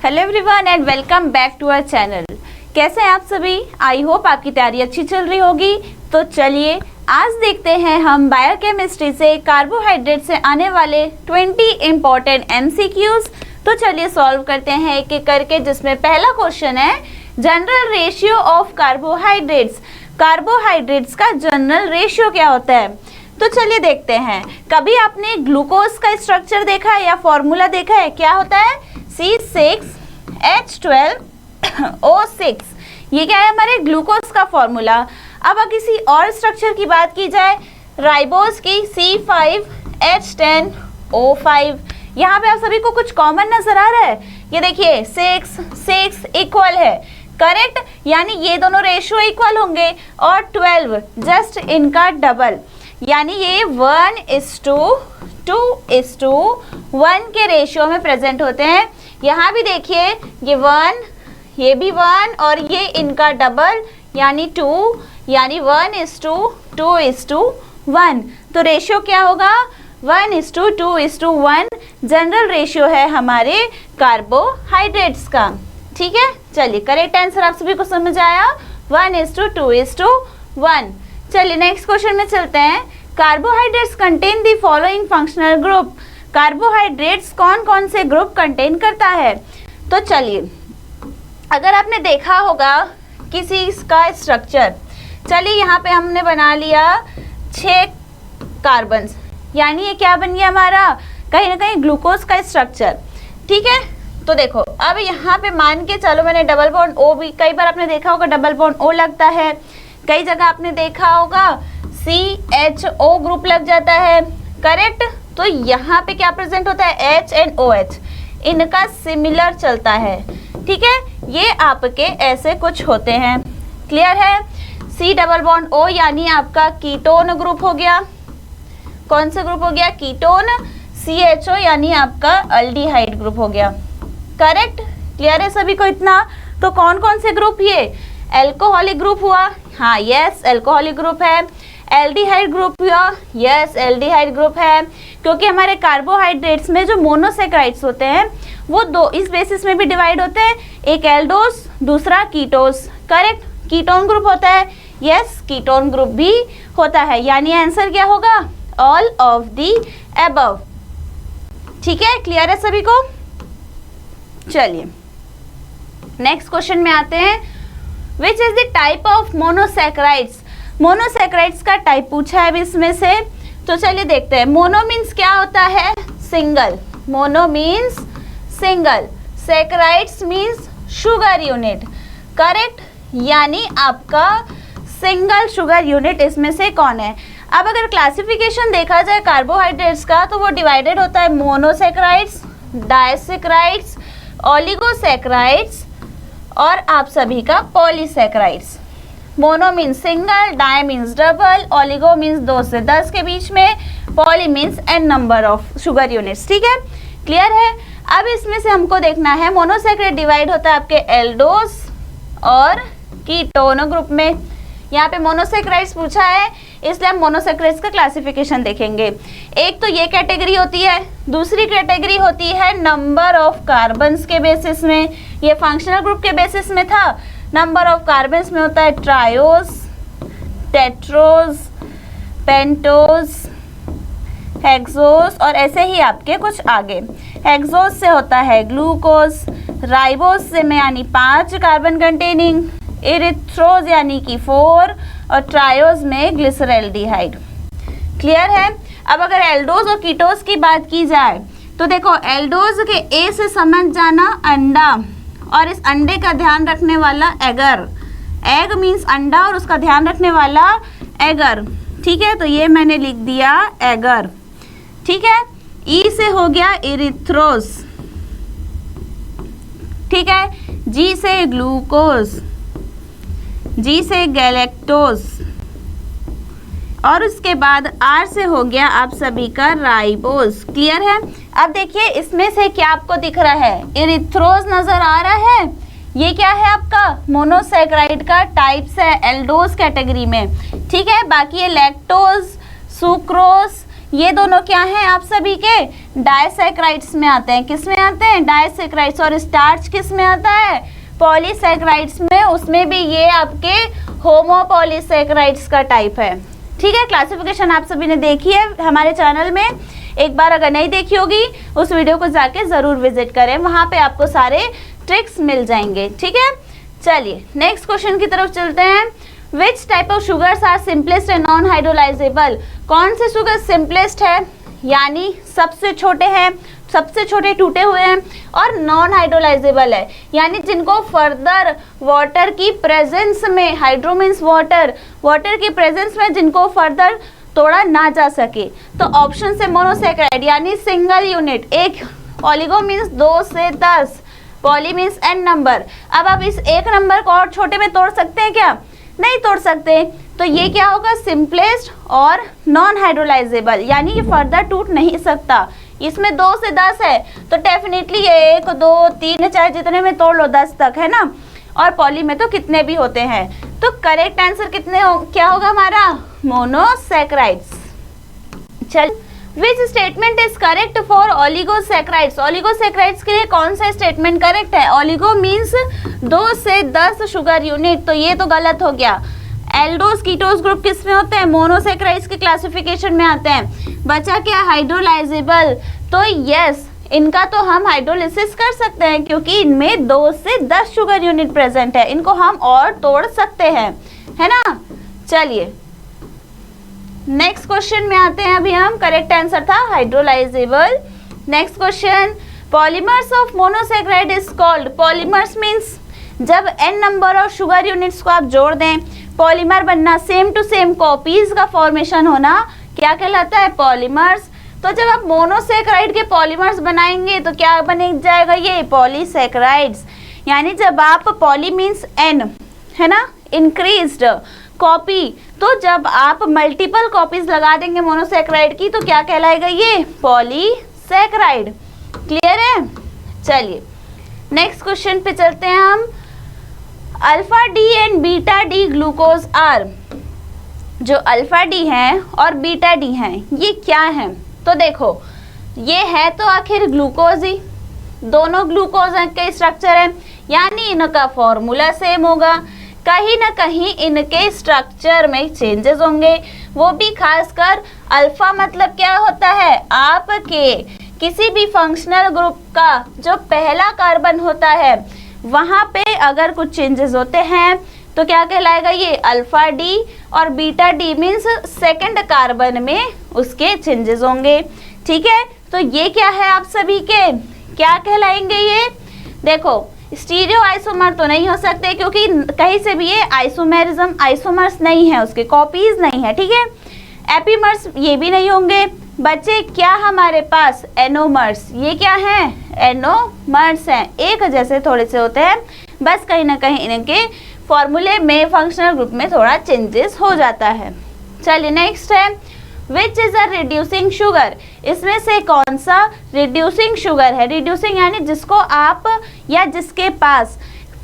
Hello everyone and welcome back to our channel. कैसे हैं आप सभी? आई होप आपकी तैयारी अच्छी चल रही होगी। तो चलिए आज देखते हैं हम बायोकेमिस्ट्री से कार्बोहाइड्रेट से आने वाले 20 इंपॉर्टेंट एमसीक्यूज। तो चलिए सॉल्व करते हैं एक एक करके, जिसमें पहला क्वेश्चन है general ratio of carbohydrates. Carbohydrates का जनरल रेशियो क्या होता है? तो चलिए देखते हैं। कभी आपने ग्लूकोज का स्ट्रक्चर देखा है या फॉर्मूला देखा है? क्या होता है? C6H12O6। ये क्या है? हमारे ग्लूकोज का फॉर्मूला। अब अगर किसी और स्ट्रक्चर की बात की जाए, राइबोज की C5H10O5। यहाँ पे आप सभी को कुछ कॉमन नजर आ रहा है? ये देखिए 6 इक्वल है, करेक्ट? यानी ये दोनों रेशियो इक्वल होंगे। और 12 जस्ट इनका डबल, यानी ये 1:2:1 के रेशियो में प्रेजेंट होते हैं। यहाँ भी देखिए ये 1, ये भी 1 और ये इनका डबल यानी 2, यानी 1:2:1। तो रेशियो क्या होगा? 1:2:1 जनरल रेशियो है हमारे कार्बोहाइड्रेट्स का। ठीक है, चलिए करेक्ट आंसर आप सभी को समझ आया, 1:2:1। चलिए नेक्स्ट क्वेश्चन में चलते हैं। Carbohydrates contain the following functional group. Carbohydrates कौन कौन से ग्रुप कंटेन करता है? तो चलिए, अगर आपने देखा होगा किसी का स्ट्रक्चर, चलिए यहाँ पे हमने बना लिया 6 कार्बन, यानी ये क्या बन गया हमारा? कहीं ना कहीं ग्लूकोज का स्ट्रक्चर। ठीक है, तो देखो अब यहाँ पे मान के चलो मैंने डबल बॉन्ड ओ भी, कई बार आपने देखा होगा डबल बॉन्ड ओ लगता है, कई जगह आपने देखा होगा CHO ग्रुप लग जाता है, करेक्ट? तो यहाँ पे क्या प्रेजेंट होता है? H एंड OH, इनका सिमिलर चलता है। ठीक है, ये आपके ऐसे कुछ होते हैं। क्लियर है? C डबल बॉन्ड O यानी आपका कीटोन ग्रुप हो गया। कौन सा ग्रुप हो गया? कीटोन। CHO यानी आपका अल्डिहाइड ग्रुप हो गया, करेक्ट? क्लियर है सभी को इतना? तो कौन कौन से ग्रुप? ये एल्कोहलिक ग्रुप हुआ, हाँ यस एल्कोहलिक ग्रुप है। एल्डिहाइड ग्रुप हुआ, यस एल्डिहाइड ग्रुप है। क्योंकि हमारे कार्बोहाइड्रेट्स में जो मोनोसेक्राइड्स होते हैं वो दो इस बेसिस में भी डिवाइड होते हैं, एक एल्डोस दूसरा कीटोस, करेक्ट? कीटोन ग्रुप होता है, यस कीटोन ग्रुप भी होता है। यानी आंसर क्या होगा? All of the above. ठीक है, क्लियर है सभी को? चलिए नेक्स्ट क्वेश्चन में आते हैं। Which is the type of monosaccharides? Monosaccharides का टाइप पूछा है इसमें से, तो चलिए देखते हैं। मोनो मीन्स क्या होता है? Single. Mono means single, saccharides means sugar unit, correct? यानी आपका सिंगल शुगर यूनिट इसमें से कौन है? अब अगर क्लासिफिकेशन देखा जाए कार्बोहाइड्रेट्स का, तो वो डिवाइडेड होता है मोनोसेक्राइड्स, डायसेक्राइड्स, ओलिगोसेक्राइड्स और आप सभी का polysaccharides. Mono means single, di means double, oligo means 2 से 10 के बीच में, poly means n number of sugar units. ठीक है, क्लियर है? अब इसमें से हमको देखना है, मोनोसेक्राइड डिवाइड होता है आपके एल्डोस और कीटोन ग्रुप में। यहाँ पे मोनोसेक्राइड्स पूछा है, इसलिए हम मोनोसेक्राइड्स का क्लासिफिकेशन देखेंगे। एक तो ये कैटेगरी होती है, दूसरी कैटेगरी होती है नंबर ऑफ कार्बन्स के बेसिस में। ये फंक्शनल ग्रुप के बेसिस में था, नंबर ऑफ कार्बन्स में होता है ट्रायोस, टेट्रोस, पेंटोस, हेक्सोस और ऐसे ही आपके कुछ आगे। हेक्सोस से होता है ग्लूकोज, राइबोस से में यानी 5 कार्बन कंटेनिंग, इरिथ्रोज यानी कि 4 और ट्रायोस में ग्लिसरल्डिहाइड। क्लियर है? अब अगर एल्डोज और कीटोस की बात की जाए, तो देखो एल्डोज के ए से समझ जाना अंडा, और इस अंडे का ध्यान रखने वाला एगर। एग मीन्स अंडा और उसका ध्यान रखने वाला एगर। ठीक है, तो ये मैंने लिख दिया एगर। ठीक है, ई से हो गया इरिथ्रोस। ठीक है, जी से ग्लूकोज, जी से गैलेक्टोज और उसके बाद आर से हो गया आप सभी का राइबोज। क्लियर है? अब देखिए इसमें से क्या आपको दिख रहा है? इरिथ्रोज नजर आ रहा है। ये क्या है आपका? मोनोसेक्राइड का टाइप्स है एल्डोज कैटेगरी में। ठीक है, बाकी ये लैक्टोज, सुक्रोज, ये दोनों क्या हैं आप सभी के, डाइसैकेराइड्स में आते हैं। किस में आते हैं, डाइसैकेराइड्स। और स्टार्च किस में आता है, पॉलीसैकेराइड्स में। उसमें भी ये आपके होमोपॉलीसैकेराइड्स का टाइप है। ठीक है, क्लासिफिकेशन आप सभी ने देखी है हमारे चैनल में। एक बार अगर नहीं देखी होगी उस वीडियो को जाके जरूर विजिट करें, वहां पे आपको सारे ट्रिक्स मिल जाएंगे। ठीक है, चलिए नेक्स्ट क्वेश्चन की तरफ चलते हैं। Which type of sugars are simplest and non hydrolysable. कौन से शुगर सिंपलेस्ट है यानी सबसे छोटे हैं, सबसे छोटे टूटे हुए हैं, और नॉन हाइड्रोलाइजेबल है यानी जिनको फर्दर वाटर की प्रेजेंस में, हाइड्रो मीन्स वाटर, वाटर की प्रेजेंस में जिनको फर्दर तोड़ा ना जा सके। तो ऑप्शन से मोनोसैकेराइड यानी सिंगल यूनिट, एक, ओलिगो मीन्स 2 से 10, पॉली मीन्स n नंबर। अब आप इस एक नंबर को और छोटे में तोड़ सकते हैं क्या, नहीं तोड़ सकते। तो ये क्या होगा, सिंपलेस्ट और नॉन हाइड्रोलाइजेबल यानी ये फर्दर टूट नहीं सकता। इसमें 2 से 10 है तो डेफिनेटली ये 1 2 3 चाहे जितने में तोड़ लो 10 तक, है ना। और पॉली में तो कितने भी होते हैं। तो करेक्ट आंसर क्या होगा हमारा, मोनोसैकेराइड्स। चल, which statement is correct for oligosaccharides. Oligosaccharides के लिए कौन सा स्टेटमेंट करेक्ट है, ओलिगो मीन्स 2 से 10 शुगर यूनिट, तो ये तो गलत हो गया। एल्डोस कीटोस ग्रुप किस में होते हैं, मोनोसैकेराइड्स के क्लासिफिकेशन में आते हैं। बचा क्या, हाइड्रोलाइजेबल, तो यस इनका तो हम हाइड्रोलिसिस कर सकते हैं क्योंकि इनमें 2 से 10 शुगर यूनिट प्रेजेंट है, इनको हम और तोड़ सकते हैं, है ना। चलिए नेक्स्ट क्वेश्चन में आते हैं। अभी हम, करेक्ट आंसर था hydrolysable. Next question, polymers of monosaccharide is called. Polymers means जब n नंबर और शुगर यूनिट्स को आप जोड़ दें, पॉलीमर बनना, सेम टू सेम कॉपीज का फॉर्मेशन होना, क्या कहलाता है, पॉलीमर्स। तो जब आप मोनोसैकेराइड के पॉलीमर्स बनाएंगे तो क्या बन जाएगा, ये पॉलीसैकेराइड्स। यानी जब आप, पॉली मीन्स n, है ना, इंक्रीज्ड, कॉपी, तो जब आप मल्टीपल कॉपीज लगा देंगे मोनोसैकेराइड की तो क्या कहलाएगा, ये पॉलीसैकेराइड। क्लियर है। चलिए नेक्स्ट क्वेश्चन पे चलते हैं हम। Alpha D and beta D glucose are. जो अल्फा डी है और बीटा डी है ये क्या है, तो देखो ये है तो आखिर ग्लूकोज ही, दोनों ग्लूकोज के स्ट्रक्चर है यानी इनका फॉर्मूला सेम होगा। कहीं ना कहीं इनके स्ट्रक्चर में चेंजेस होंगे, वो भी खासकर अल्फा मतलब क्या होता है, आपके किसी भी फंक्शनल ग्रुप का जो पहला कार्बन होता है वहाँ पे अगर कुछ चेंजेस होते हैं तो क्या कहलाएगा, ये अल्फा डी, और beta D means second carbon में उसके चेंजेस होंगे। ठीक है, तो ये क्या है आप सभी के, क्या कहलाएंगे ये, देखो स्टीरियो आइसोमर तो नहीं हो सकते क्योंकि कहीं से भी ये आइसोमेरिज्म, आइसोमर्स नहीं है, उसके कॉपीज नहीं है। ठीक है, एपीमर्स ये भी नहीं होंगे। बच्चे क्या हमारे पास, एनोमर्स, ये क्या है, एनोमर्स हैं, एक जैसे थोड़े से होते हैं, बस कहीं ना कहीं इनके फॉर्मूले में, फंक्शनल ग्रुप में थोड़ा चेंजेस हो जाता है। चलिए नेक्स्ट है, which is a reducing sugar. इसमें से कौन सा रिड्यूसिंग शुगर है, रिड्यूसिंग यानी जिसको आप या जिसके पास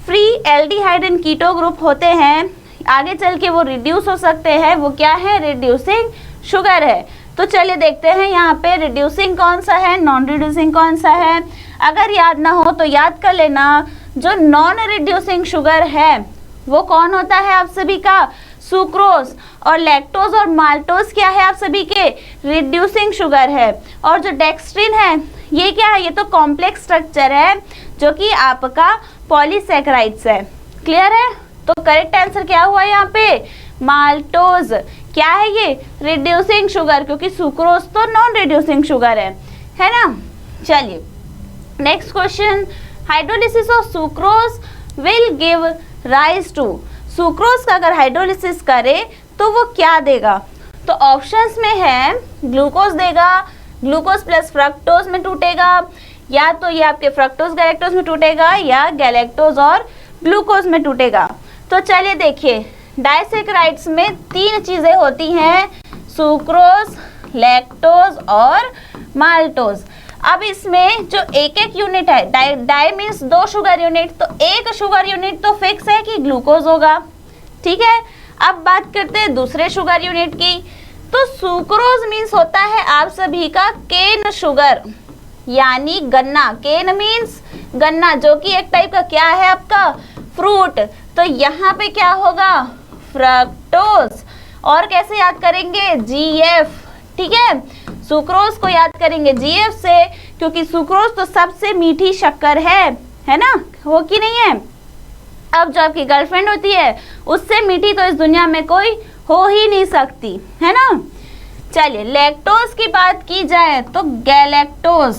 free aldehyde and keto group होते हैं, आगे चल के वो रिड्यूस हो सकते हैं, वो क्या है, रिड्यूसिंग शुगर है। तो चलिए देखते हैं यहाँ पे रिड्यूसिंग कौन सा है, नॉन रिड्यूसिंग कौन सा है। अगर याद ना हो तो याद कर लेना, जो नॉन रिड्यूसिंग शुगर है वो कौन होता है आप सभी का, सुक्रोज, और लैक्टोज और माल्टोज क्या है आप सभी के, रिड्यूसिंग शुगर है। और जो डेक्स्ट्रिन है ये क्या है, ये तो कॉम्प्लेक्स स्ट्रक्चर है जो कि आपका पॉलीसैकेराइड्स है। क्लियर है, तो करेक्ट आंसर क्या हुआ यहाँ पे, माल्टोज। क्या है ये, रिड्यूसिंग शुगर, क्योंकि सुक्रोज तो नॉन रिड्यूसिंग शुगर है ना। चलिए next question, hydrolysis of sucrose will give rise to. Sucrose का अगर हाइड्रोलिसिस करे तो वो क्या देगा, तो ऑप्शंस में है ग्लूकोज देगा, ग्लूकोज प्लस फ्रक्टोज में टूटेगा, या तो ये आपके फ्रक्टोज गैलेक्टोज में टूटेगा, या गैलेक्टोज और ग्लूकोज में टूटेगा। तो चलिए देखिए, डाइसैकेराइड्स में 3 चीजें होती हैं, सुक्रोज, लैक्टोज और माल्टोज। अब इसमें जो एक एक यूनिट है, डाई मीन्स 2 शुगर यूनिट, तो एक शुगर यूनिट तो फिक्स है कि ग्लूकोज होगा। ठीक है, अब बात करते हैं दूसरे शुगर यूनिट की, तो सुक्रोज मीन्स होता है आप सभी का केन शुगर, यानी गन्ना। केन मीन्स गन्ना, जो कि एक टाइप का क्या है आपका फ्रूट। तो यहाँ पे क्या होगा फ्रक्टोज। और कैसे याद करेंगे GF, ठीक है। सुक्रोज को याद करेंगे GF से, क्योंकि सुक्रोज तो सबसे मीठी शक्कर है ना, हो कि नहीं है। अब जो आपकी गर्लफ्रेंड होती है उससे मीठी तो इस दुनिया में कोई हो ही नहीं सकती, है ना। चलिए लैक्टोज की बात की जाए तो गैलेक्टोज,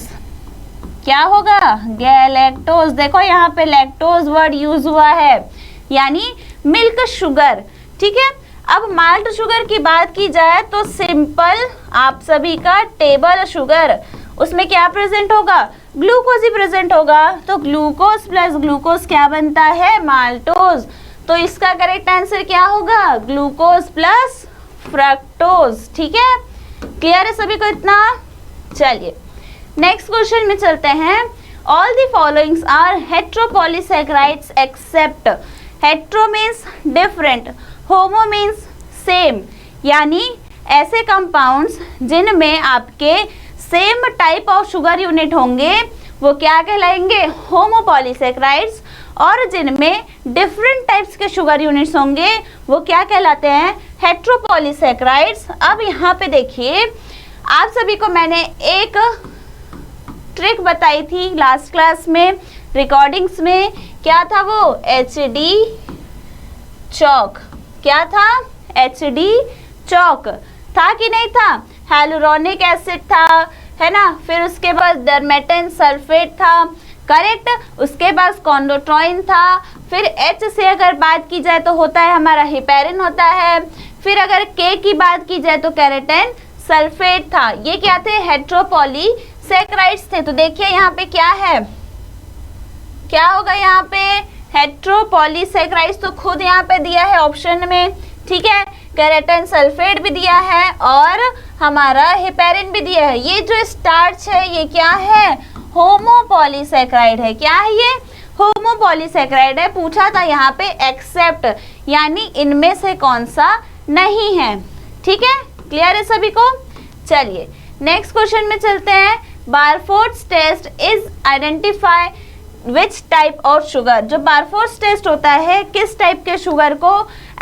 क्या होगा गैलेक्टोज। देखो यहाँ पे लैक्टोज वर्ड यूज हुआ है, यानी मिल्क शुगर, ठीक है। अब माल्ट शुगर की बात की जाए तो सिंपल आप सभी का टेबल शुगर, उसमें क्या प्रेजेंट होगा ग्लूकोज ही प्रेजेंट होगा। तो ग्लूकोज प्लस ग्लूकोज क्या बनता है माल्टोज। तो इसका करेक्ट आंसर क्या होगा ग्लूकोज प्लस फ्रक्टोज, ठीक है। क्लियर है सभी को इतना। चलिए नेक्स्ट क्वेश्चन में चलते हैं। All the followings are heteropolysaccharides except. Hetero means different, homo means same, यानी ऐसे कंपाउंड्स जिनमें आपके same type of sugar unit होंगे वो क्या कहलाएंगे होमोपॉलीसैकेराइड्स, और जिनमें डिफरेंट टाइप्स के शुगर यूनिट्स होंगे वो क्या कहलाते हैं हेट्रोपॉलीसैकेराइड्स। अब यहाँ पे देखिए आप सभी को मैंने एक ट्रिक बताई थी लास्ट क्लास में रिकॉर्डिंग्स में, क्या था वो HD चौक। क्या था HD चौक था कि नहीं था। hyaluronic एसिड था, है ना, फिर उसके बाद डर्मेटन सल्फेट था, करेक्ट। उसके बाद कॉन्डोट्रॉइन था, फिर H से अगर बात की जाए तो होता है हमारा हिपेरिन होता है, फिर अगर K की बात की जाए तो केराटिन सल्फेट था। ये क्या थे हेट्रोपॉलीसैकेराइड्स थे। तो देखिए यहाँ पे क्या है, क्या होगा यहाँ पे हेट्रोपॉलीसैकेराइड्स, तो खुद यहाँ पे दिया है ऑप्शन में, ठीक है। केराटिन सल्फेट भी दिया है और हमारा हिपेरिन भी दिया है। ये जो स्टार्च है ये क्या है होमोपॉलीसैकेराइड है। क्या है ये होमोपॉलीसैकेराइड है। पूछा था यहाँ पे एक्सेप्ट, यानी इनमें से कौन सा नहीं है, ठीक है। क्लियर है सभी को। चलिए नेक्स्ट क्वेश्चन में चलते हैं। Barfoed's test is identify which type of sugar. जो बारफोर्ड्स टेस्ट होता है किस टाइप के शुगर को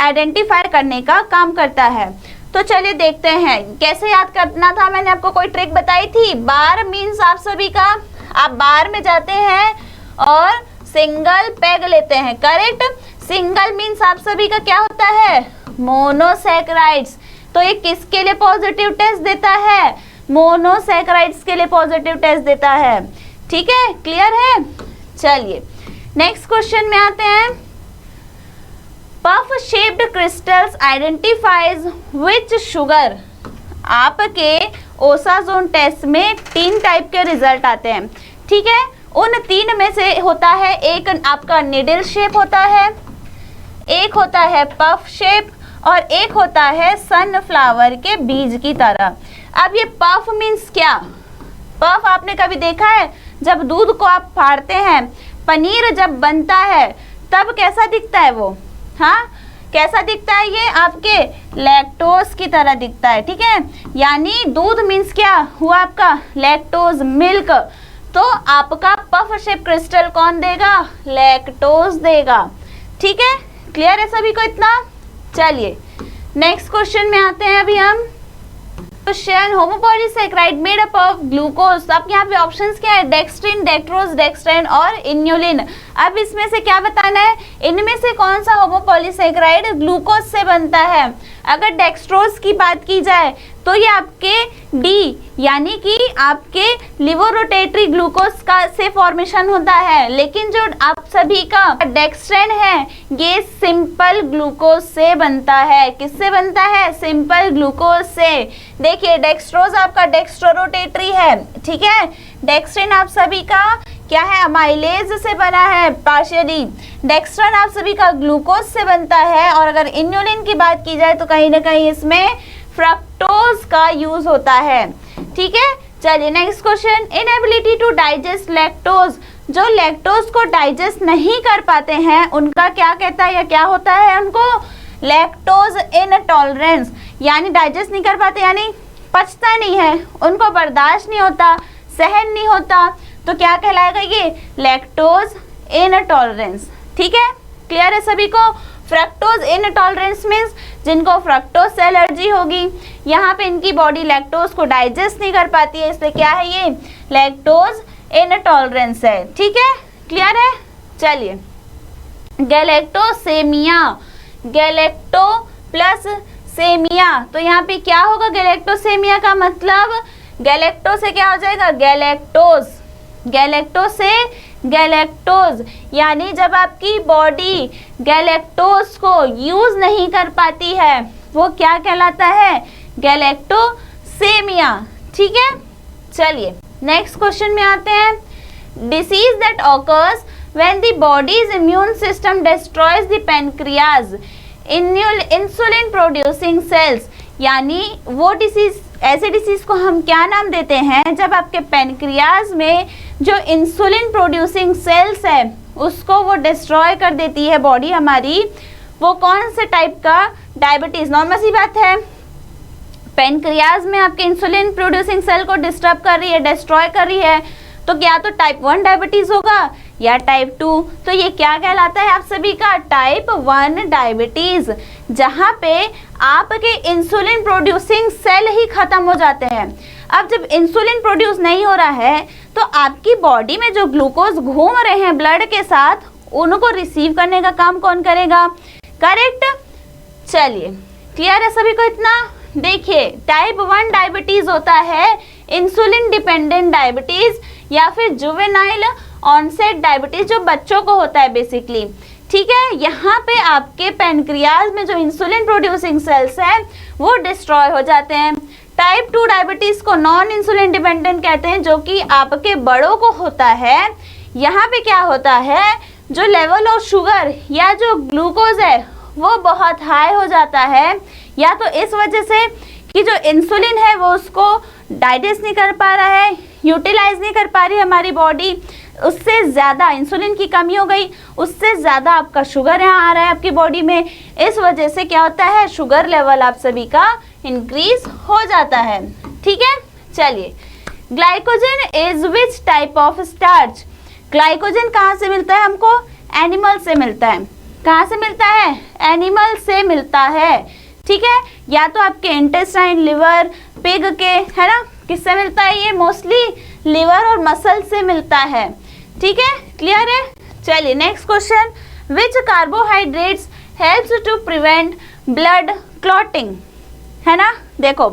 आइडेंटिफाई करने का काम करता है। तो चलिए देखते हैं कैसे याद करना था। मैंने आपको कोई ट्रिक बताई थी। बार मीन्स आप सभी का, आप बार में जाते हैं और सिंगल पेग लेते हैं, करेक्ट। सिंगल मीन्स आप सभी का क्या होता है मोनोसैकेराइड्स। तो ये किसके लिए पॉजिटिव टेस्ट देता है मोनोसैकेराइड्स के लिए पॉजिटिव टेस्ट देता है, ठीक है। क्लियर है। चलिए नेक्स्ट क्वेश्चन में आते हैं। पफ शेप्ड क्रिस्टल्स आइडेंटिफाइज विच शुगर। आपके ओसाजोन टेस्ट में 3 टाइप के रिजल्ट आते हैं, ठीक है। उन 3 में से होता है एक आपका निडल शेप होता है, एक होता है पफ शेप और एक होता है सनफ्लावर के बीज की तरह। अब ये पफ मीन्स क्या। पफ आपने कभी देखा है जब दूध को आप फाड़ते हैं, पनीर जब बनता है तब कैसा दिखता है वो, हाँ कैसा दिखता है ये आपके लैक्टोज की तरह दिखता है, ठीक है। यानी दूध मीन्स क्या हुआ आपका लैक्टोज मिल्क। तो आपका पफ शेप क्रिस्टल कौन देगा लैक्टोज देगा, ठीक है। क्लियर है सभी को इतना। चलिए नेक्स्ट क्वेश्चन में आते हैं अभी हम। Question homopolysaccharide made up of glucose. अब यहाँ पे ऑप्शंस क्या है डेक्स्ट्रिन, डेक्ट्रोज, डेक्स्ट्राइन और इन्यूलिन। अब इसमें से क्या बताना है इनमें से कौन सा होमोपॉलीसैकेराइड ग्लूकोज से बनता है। अगर डेक्स्ट्रोज की बात की जाए तो ये आपके डी यानी कि आपके लिवोरोटेटरी ग्लूकोज का से फॉर्मेशन होता है, लेकिन जो आप सभी का डेक्स्ट्रेन है ये सिंपल ग्लूकोज से बनता है। किससे बनता है सिंपल ग्लूकोज से। देखिए डेक्स्ट्रोज आपका डेक्स्ट्रोरोटेटरी है, ठीक है। डेक्स्ट्रिन आप सभी का क्या है अमाइलेज से बना है पार्शियली। डेक्स्ट्रन आप सभी का ग्लूकोज से बनता है। और अगर इन्यूलिन की बात की जाए तो कहीं ना कहीं इसमें फ्रक्टोज का यूज होता है, ठीक है। चलिए next question. Inability to digest lactose. जो लैक्टोज को डाइजेस्ट नहीं कर पाते हैं उनका क्या कहता है या क्या होता है उनको लैक्टोज इनटॉलरेंस यानी डाइजेस्ट नहीं कर पाते, यानी पचता नहीं है, उनको बर्दाश्त नहीं होता, सहन नहीं होता, तो क्या कहलाएगा ये? Lactose intolerance. ठीक है, क्लियर है सभी को? फ्रक्टोज इनटॉलरेंस मीन्स जिनको फ्रक्टोज से एलर्जी होगी, यहाँ पे इनकी बॉडी लैक्टोज को डाइजेस्ट नहीं कर पाती है, इसलिए क्या है ये? लैक्टोज इनटॉलरेंस है। ठीक है, क्लियर है? चलिए, गैलेक्टोसेमिया, गैलेक्टो प्लस सेमिया, तो यहाँ पे क्या होगा? गैलेक्टोसेमिया का मतलब गैलेक्टो से क्या हो जाएगा? गैलेक्टोज, गैलेक्टो से गैलेक्टोज, यानी जब आपकी बॉडी गैलेक्टोज को यूज नहीं कर पाती है वो क्या कहलाता है? गैलेक्टोसेमिया। ठीक है, चलिए नेक्स्ट क्वेश्चन में आते हैं। Disease that occurs when the bodies immune system destroys the pancreas insulin producing sales, यानी वो डिसीज, ऐसे डिसीज को हम क्या नाम देते हैं? जब आपके पैनक्रियाज में जो इंसुलिन प्रोड्यूसिंग सेल्स है उसको वो डिस्ट्रॉय कर देती है बॉडी हमारी, वो कौन से टाइप का? डायबिटीज। नॉर्मल सी बात है, पैनक्रियाज में आपके इंसुलिन प्रोड्यूसिंग सेल को डिस्टर्ब कर रही है, डिस्ट्रॉय कर रही है, तो क्या तो टाइप 1 डायबिटीज होगा या टाइप 2? तो ये क्या कहलाता है आप सभी का? टाइप 1 डायबिटीज, जहाँ पे आपके इंसुलिन प्रोड्यूसिंग सेल ही खत्म हो जाते हैं। अब जब इंसुलिन प्रोड्यूस नहीं हो रहा है तो आपकी बॉडी में जो ग्लूकोज घूम रहे हैं ब्लड के साथ, उनको रिसीव करने का काम कौन करेगा? करेक्ट। चलिए, क्लियर है सभी को इतना? देखिए, टाइप 1 डायबिटीज होता है इंसुलिन डिपेंडेंट डायबिटीज या फिर जुवेनाइल ऑनसेट डायबिटीज, जो बच्चों को होता है बेसिकली। ठीक है, यहाँ पे आपके पैनक्रियाज में जो इंसुलिन प्रोड्यूसिंग सेल्स है वो डिस्ट्रॉय हो जाते हैं। टाइप 2 डायबिटीज को नॉन इंसुलिन डिपेंडेंट कहते हैं, जो कि आपके बड़ों को होता है। यहाँ पे क्या होता है? जो लेवल ऑफ शुगर या जो ग्लूकोज है वो बहुत हाई हो जाता है, या तो इस वजह से कि जो इंसुलिन है वो उसको डाइजेस्ट नहीं कर पा रहा है, यूटिलाइज नहीं कर पा रही हमारी बॉडी, उससे ज़्यादा इंसुलिन की कमी हो गई, उससे ज़्यादा आपका शुगर यहाँ आ रहा है आपकी बॉडी में, इस वजह से क्या होता है? शुगर लेवल आप सभी का इंक्रीज हो जाता है। ठीक है, चलिए, glycogen is which type of starch? Glycogen कहाँ से मिलता है हमको? एनिमल से मिलता है। कहाँ से मिलता है? एनिमल से मिलता है। ठीक है, या तो आपके इंटेस्टाइन, लिवर, पिग के, है ना, किससे मिलता है ये? मोस्टली लिवर और मसल से मिलता है। ठीक है, क्लियर है? चलिए next question, which carbohydrates helps to prevent blood clotting? है ना, देखो,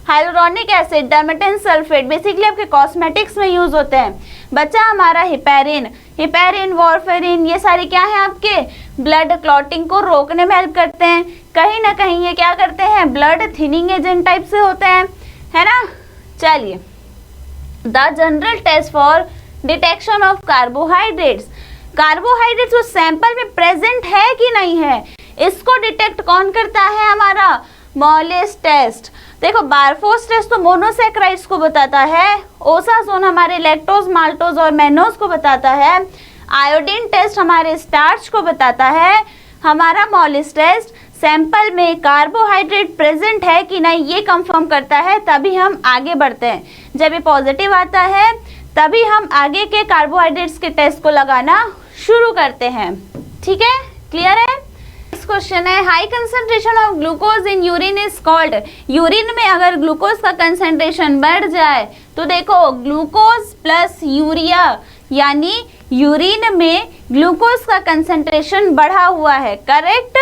hyaluronic acid, dermatan sulphate basically आपके कॉस्मेटिक्स में यूज होते हैं। बच्चा हमारा हिपैरिन, हिपैरिन, वॉरफेरिन, ये सारे क्या हैं? आपके ब्लड क्लॉटिंग को रोकने में हेल्प करते हैं। कहीं ना कहीं ये क्या करते हैं? ब्लड थिनिंग एजेंट टाइप से होते हैं, है ना। चलिए, the general test for detection of carbohydrates, carbohydrates उस सैंपल में प्रेजेंट है कि नहीं है, इसको डिटेक्ट कौन करता है? हमारा मॉलिस टेस्ट। देखो, बारफोस टेस्ट तो मोनोसैकेराइड्स को बताता है, ओसाजोन हमारे लैक्टोज, माल्टोज और मैनोज को बताता है, आयोडीन टेस्ट हमारे स्टार्च को बताता है, हमारा मॉलिस टेस्ट सैंपल में कार्बोहाइड्रेट प्रेजेंट है कि नहीं ये कंफर्म करता है, तभी हम आगे बढ़ते हैं। जब ये पॉजिटिव आता है तभी हम आगे के कार्बोहाइड्रेट्स के टेस्ट को लगाना शुरू करते हैं। ठीक है, क्लियर है? नेक्स्ट क्वेश्चन है, high concentration of glucose in urine is called. Urine में अगर ग्लूकोज का कंसंट्रेशन बढ़ जाए तो देखो, ग्लूकोज प्लस यूरिया, यानी यूरिन में ग्लूकोज का कंसंट्रेशन बढ़ा हुआ है, करेक्ट।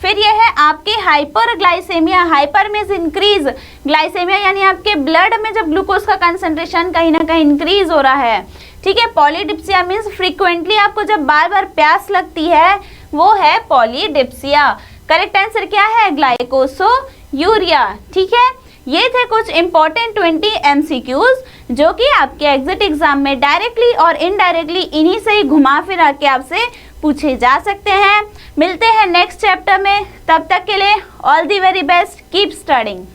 फिर यह है आपके hyperglycaemia, hyper means increase, glycaemia यानी आपके ब्लड में जब ग्लूकोज का कंसंट्रेशन कहीं ना कहीं इंक्रीज हो रहा है। ठीक है, पॉलीडिप्सिया मींस फ्रीक्वेंटली आपको जब बार बार प्यास लगती है, वो है पॉलीडिप्सिया। करेक्ट आंसर क्या है? ग्लाइकोसोयूरिया। ठीक है, ये थे कुछ इंपॉर्टेंट 20 MCQs जो कि आपके एग्जिट एग्जाम में डायरेक्टली और इनडायरेक्टली इन्हीं से ही घुमा फिरा के आपसे पूछे जा सकते हैं। मिलते हैं नेक्स्ट चैप्टर में, तब तक के लिए all the very best, keep studying.